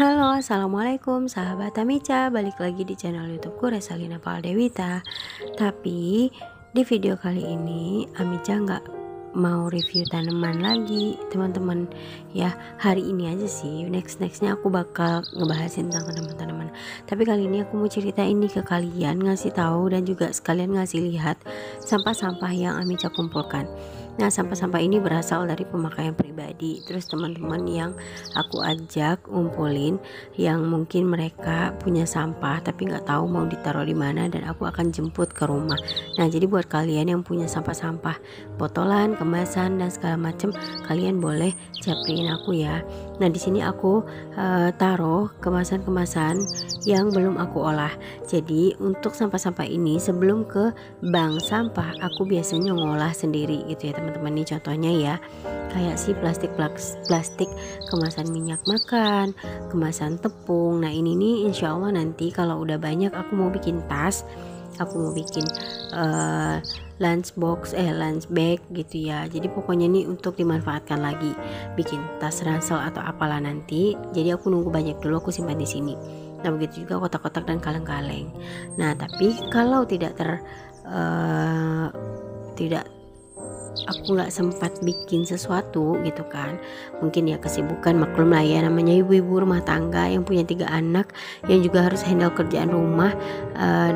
Halo, assalamualaikum sahabat Tamica, balik lagi di channel YouTubeku Resalina Paldewita. Tapi di video kali ini Amica nggak mau review tanaman lagi, teman-teman. Ya, hari ini aja sih. Nextnya aku bakal ngebahas tentang tanaman-tanaman. Tapi kali ini aku mau cerita ini ke kalian, ngasih tahu dan juga sekalian ngasih lihat sampah-sampah yang Amica kumpulkan. Nah, sampah-sampah ini berasal dari pemakaian pribadi. Terus teman-teman yang aku ajak ngumpulin, yang mungkin mereka punya sampah tapi nggak tahu mau ditaruh di mana, dan aku akan jemput ke rumah. Nah, jadi buat kalian yang punya sampah-sampah, botolan, kemasan dan segala macam, kalian boleh capriin aku ya. Nah, di sini aku taruh kemasan-kemasan yang belum aku olah. Jadi untuk sampah-sampah ini sebelum ke bank sampah, aku biasanya ngolah sendiri gitu ya teman-teman. Nih contohnya ya, kayak si plastik kemasan minyak makan, kemasan tepung. Nah ini nih insya Allah nanti kalau udah banyak aku mau bikin tas, aku mau bikin lunch bag gitu ya. Jadi pokoknya nih untuk dimanfaatkan lagi, bikin tas ransel atau apalah nanti. Jadi aku nunggu banyak dulu, aku simpan di sini. Nah begitu juga kotak-kotak dan kaleng-kaleng. Nah tapi kalau tidak aku nggak sempat bikin sesuatu gitu kan, mungkin ya kesibukan, maklum lah ya, namanya ibu-ibu rumah tangga yang punya 3 anak, yang juga harus handle kerjaan rumah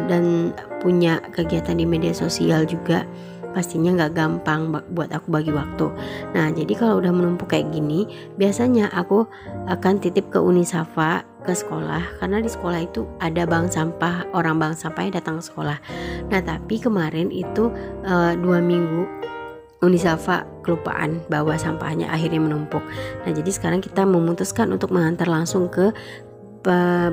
dan punya kegiatan di media sosial juga, pastinya nggak gampang buat aku bagi waktu. Nah jadi kalau udah menumpuk kayak gini, biasanya aku akan titip ke Unisafa ke sekolah, karena di sekolah itu ada bank sampah, orang bank sampahnya datang ke sekolah. Nah tapi kemarin itu 2 minggu Unisafa kelupaan bawa sampahnya, akhirnya menumpuk. Nah jadi sekarang kita memutuskan untuk mengantar langsung ke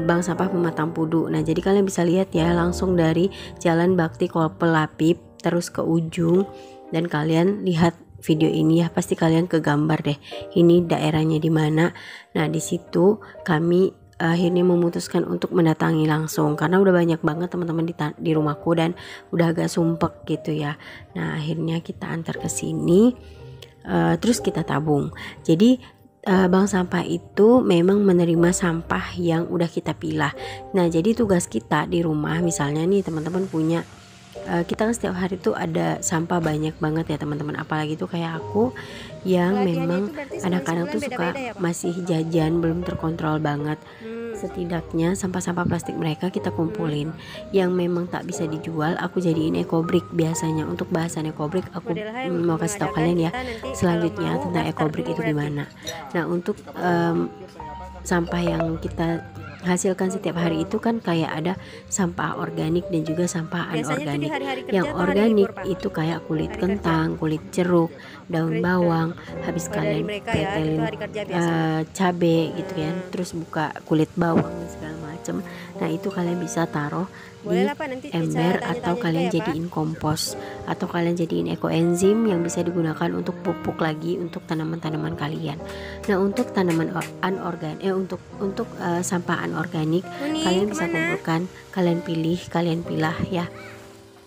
bank sampah Pematang Pudu. Nah jadi kalian bisa lihat ya, langsung dari Jalan Bakti Kolpelapip terus ke ujung, dan kalian lihat video ini ya, pasti kalian kegambar deh ini daerahnya di mana. Nah di situ kami akhirnya memutuskan untuk mendatangi langsung, karena udah banyak banget teman-teman di rumahku dan udah agak sumpek gitu ya. Nah akhirnya kita antar ke sini, terus kita tabung. Jadi bank sampah itu memang menerima sampah yang udah kita pilah. Nah jadi tugas kita di rumah, misalnya nih teman-teman punya, kita kan setiap hari tuh ada sampah banyak banget ya teman-teman, apalagi tuh kayak aku yang memang anak-anak tuh suka masih jajan, belum terkontrol banget. Setidaknya sampah-sampah plastik mereka kita kumpulin, yang memang tak bisa dijual aku jadiin ekobrik. Biasanya untuk bahasan ekobrik aku mau kasih tahu kalian ya selanjutnya tentang ekobrik itu gimana. Nah untuk sampah yang kita hasilkan setiap hari itu kan kayak ada sampah organik dan juga sampah anorganik. Yang organik itu kayak kulit kentang, kulit jeruk, daun bawang, habis kalian pretelin cabe gitu kan, terus buka kulit bawang dan segala macem. Nah itu kalian bisa taruh di ember, atau kalian jadiin kompos, atau kalian jadiin ekoenzim yang bisa digunakan untuk pupuk lagi untuk tanaman-tanaman kalian. Nah untuk tanaman untuk sampah anorganik, kalian bisa kumpulkan, kalian pilah ya,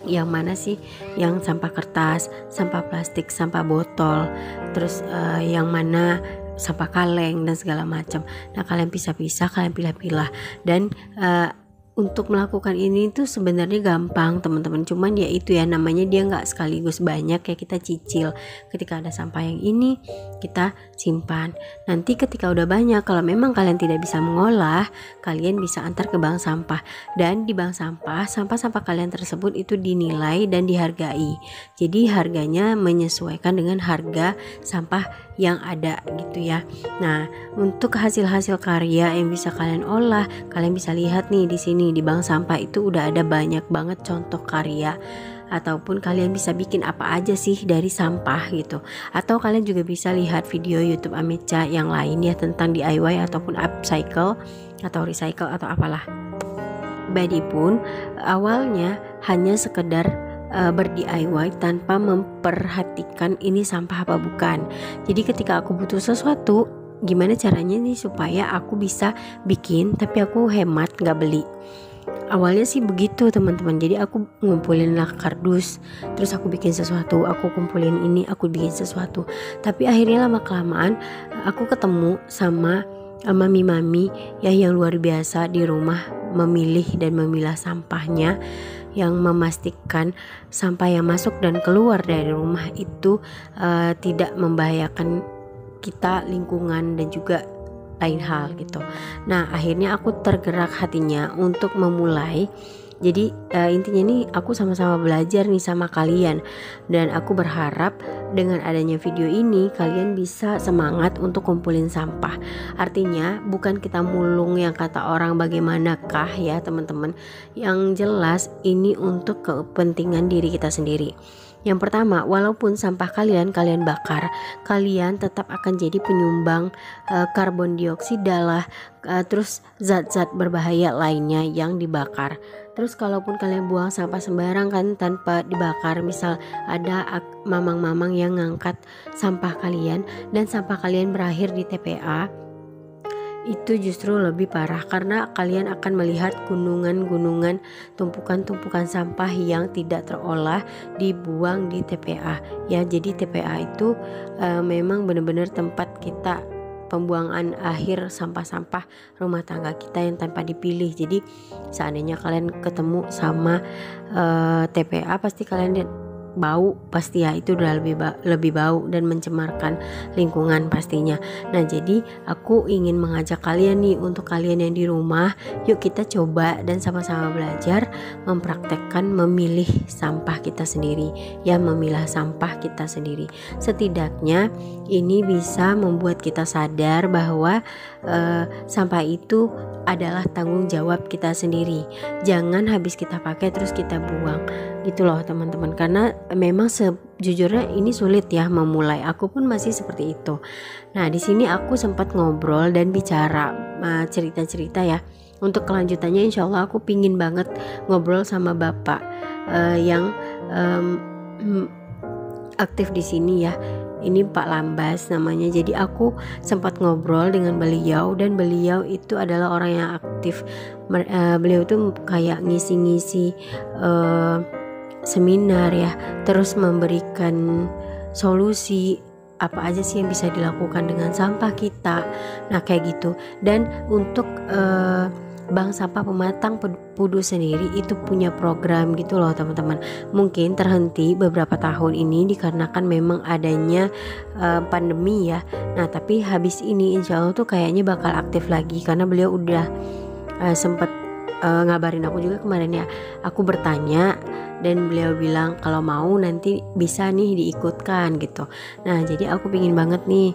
yang mana sih yang sampah kertas, sampah plastik, sampah botol, terus yang mana sampah kaleng dan segala macam. Nah kalian pisah-pisah, kalian pilah-pilah, dan untuk melakukan ini tuh sebenarnya gampang teman-teman, cuman ya itu ya namanya dia nggak sekaligus banyak ya, kita cicil. Ketika ada sampah yang ini kita simpan, nanti ketika udah banyak, kalau memang kalian tidak bisa mengolah, kalian bisa antar ke bank sampah, dan di bank sampah kalian tersebut itu dinilai dan dihargai. Jadi harganya menyesuaikan dengan harga sampah yang ada gitu ya. Nah untuk hasil-hasil karya yang bisa kalian olah, kalian bisa lihat nih di sini di bank sampah itu udah ada banyak banget contoh karya, ataupun kalian bisa bikin apa aja sih dari sampah gitu. Atau kalian juga bisa lihat video YouTube Amica yang lain ya tentang DIY ataupun upcycle atau recycle atau apalah. Pribadi pun awalnya hanya sekedar ber-DIY tanpa memperhatikan ini sampah apa bukan. Jadi ketika aku butuh sesuatu, gimana caranya nih supaya aku bisa bikin tapi aku hemat, nggak beli. Awalnya sih begitu teman-teman, jadi aku ngumpulin lah kardus, terus aku bikin sesuatu, aku kumpulin ini, aku bikin sesuatu. Tapi akhirnya lama kelamaan aku ketemu sama mami-mami ya yang luar biasa di rumah memilih dan memilah sampahnya, yang memastikan sampah yang masuk dan keluar dari rumah itu tidak membahayakan kita, lingkungan, dan juga lain hal gitu. Nah, akhirnya aku tergerak hatinya untuk memulai. Jadi intinya nih aku sama-sama belajar nih sama kalian, dan aku berharap dengan adanya video ini kalian bisa semangat untuk kumpulin sampah. Artinya bukan kita mulung yang kata orang bagaimanakah ya teman-teman. Yang jelas ini untuk kepentingan diri kita sendiri. Yang pertama, walaupun sampah kalian bakar, kalian tetap akan jadi penyumbang karbon dioksida lah, terus zat-zat berbahaya lainnya yang dibakar. Terus kalaupun kalian buang sampah sembarang kan tanpa dibakar, misal ada mamang-mamang yang ngangkat sampah kalian dan sampah kalian berakhir di TPA, itu justru lebih parah karena kalian akan melihat gunungan-gunungan, tumpukan-tumpukan sampah yang tidak terolah dibuang di TPA ya. Jadi TPA itu memang benar-benar tempat kita pembuangan akhir sampah-sampah rumah tangga kita yang tanpa dipilih. Jadi seandainya kalian ketemu sama TPA, pasti kalian bau, pasti ya itu udah lebih bau dan mencemarkan lingkungan pastinya. Nah, jadi aku ingin mengajak kalian nih, untuk kalian yang di rumah, yuk kita coba dan sama-sama belajar mempraktekkan memilih sampah kita sendiri ya, memilah sampah kita sendiri. Setidaknya ini bisa membuat kita sadar bahwa sampah itu adalah tanggung jawab kita sendiri. Jangan habis kita pakai terus kita buang gitu loh teman-teman, karena memang sejujurnya ini sulit ya memulai. Aku pun masih seperti itu. Nah, di sini aku sempat ngobrol dan bicara cerita-cerita ya. Untuk kelanjutannya insya Allah aku pingin banget ngobrol sama bapak yang aktif di sini ya. Ini Pak Lambas namanya. Jadi aku sempat ngobrol dengan beliau, dan beliau itu adalah orang yang aktif. Beliau itu kayak ngisi-ngisi seminar ya, terus memberikan solusi apa aja sih yang bisa dilakukan dengan sampah kita. Nah kayak gitu. Dan untuk Bank Sampah Pematang Pudu sendiri itu punya program gitu loh teman-teman. Mungkin terhenti beberapa tahun ini dikarenakan memang adanya pandemi ya. Nah tapi habis ini insya Allah tuh kayaknya bakal aktif lagi, karena beliau udah sempat ngabarin aku juga kemarin ya. Aku bertanya dan beliau bilang kalau mau nanti bisa nih diikutkan gitu. Nah jadi aku pingin banget nih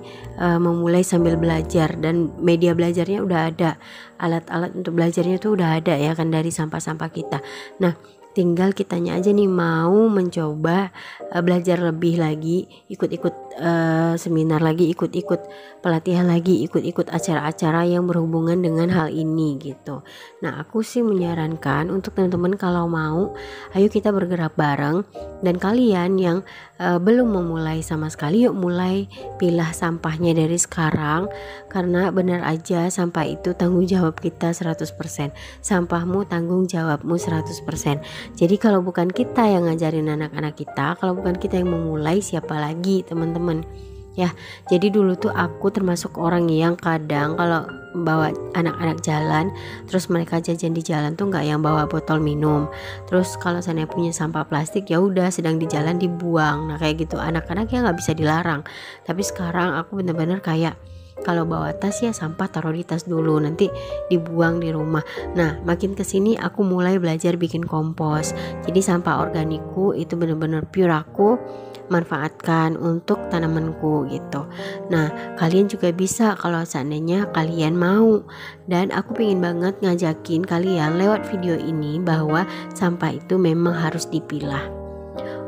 memulai sambil belajar, dan media belajarnya udah ada, alat-alat untuk belajarnya tuh udah ada ya kan dari sampah-sampah kita. Nah tinggal kitanya aja nih mau mencoba belajar lebih lagi, ikut-ikut seminar lagi, ikut-ikut pelatihan lagi, ikut-ikut acara-acara yang berhubungan dengan hal ini gitu. Nah aku sih menyarankan untuk teman-teman kalau mau, ayo kita bergerak bareng. Dan kalian yang belum memulai sama sekali, yuk mulai pilah sampahnya dari sekarang, karena benar aja sampah itu tanggung jawab kita 100%. Sampahmu tanggung jawabmu 100%. Jadi kalau bukan kita yang ngajarin anak-anak kita, kalau bukan kita yang memulai, siapa lagi teman-teman ya. Jadi dulu tuh aku termasuk orang yang kadang kalau bawa anak-anak jalan, terus mereka jajan di jalan tuh nggak yang bawa botol minum. Terus kalau saya punya sampah plastik, ya udah sedang di jalan dibuang. Nah kayak gitu, anak-anak ya nggak bisa dilarang. Tapi sekarang aku bener-bener kayak kalau bawa tas ya sampah taruh di tas dulu, nanti dibuang di rumah. Nah makin kesini aku mulai belajar bikin kompos. Jadi sampah organikku itu bener-bener pure aku manfaatkan untuk tanamanku gitu. Nah kalian juga bisa kalau seandainya kalian mau. Dan aku pengen banget ngajakin kalian lewat video ini bahwa sampah itu memang harus dipilah.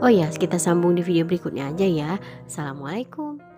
Oh ya, kita sambung di video berikutnya aja ya. Assalamualaikum.